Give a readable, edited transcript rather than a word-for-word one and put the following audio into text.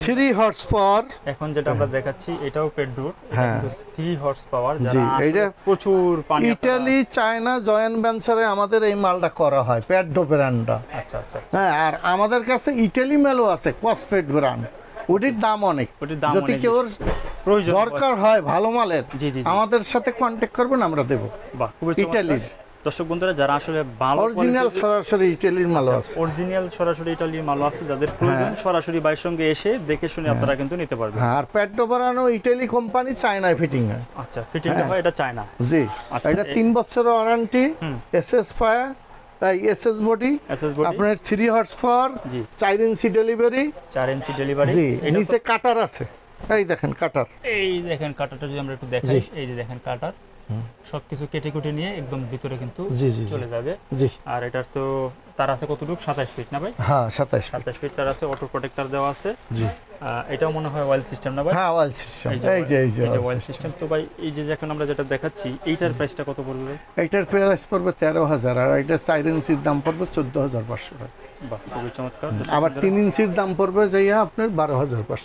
3 horse power. এখন যেটা আমরা দেখাচ্ছি এটাও পেট ডোর, হ্যাঁ 3 হর্স পাওয়ার, জি, যারা এইটা প্রচুর পানি ইটালি, চায়না, জয়েন্ট ভেঞ্চারে আমাদের এই মালটা করা হয়, পেট ডো ব্র্যান্ডটা। আচ্ছা আচ্ছা হ্যাঁ, আর আমাদের কাছে ইটালি মেলও আছে, কসপেট ব্র্যান্ড, ওটির দাম অনেক। ওটির দাম যদি অনেক কেউ প্রয়োজন দরকার হয় ভালো মালের, জি জি জি। আমাদের সাথে কন্ট্যাক্ট করবেন, আমরা দেব। বাহ, খুবই ইটালির চমৎকার। দর্শক বন্ধুরা, যারা আসলে ভালো অরিজিনাল সরাসরি ইটালির মালও আছে। অরিজিনাল সরাসরি ইটালির মাল আছে, যাদের প্রয়োজন সরাসরি বাইরের সঙ্গে এসে দেখে শুনে আপনারা কিন্তু নিতে পারবেন। হ্যাঁ, আর পেট ডো বানানো ইটালি কোম্পানি, চায়নায় ফিটিং হয়। আচ্ছা, ফিটিং হয় এটা চায়না। জি, আচ্ছা, এটা 3 বছরের warranty, SS fire, SS body, SS body, আপনার 3 হর্স পাওয়ার, জি 4 ইঞ্চি ডেলিভারি, 4 ইঞ্চি ডেলিভারি। জি, নিচে কাটার আছে, এই দেখেন কাটার। এই দেখেন কাটারটা যদি আমরা একটু দেখাই, এই যে দেখেন কাটার, সবকিছু কেটে কুটে নিয়ে একদম ভিতরে কিন্তু জি জি চলে যাবে। জি, আর এটার তো তার আছে কতটুকু, 27 ফিট না ভাই? হ্যাঁ 27 27 ফিট তার আছে, অটো প্রোটেক্টর দেওয়া আছে। জি, এটাও মনে হয় অয়েল সিস্টেম না ভাই? হ্যাঁ অয়েল সিস্টেম, এই যে অয়েল সিস্টেম। তো ভাই এই যে এখন আমরা যেটা দেখাচ্ছি, এইটার প্রাইসটা কত পড়বে ভাই? এইটার প্রাইস পড়বে 13,000, আর এইটার 4 ইঞ্চির দাম পড়বে 14,500 টাকা। বাহ, খুবই চমৎকার। আবার 3 ইঞ্চির দাম পড়বে যাইয়া আপনার 12,500।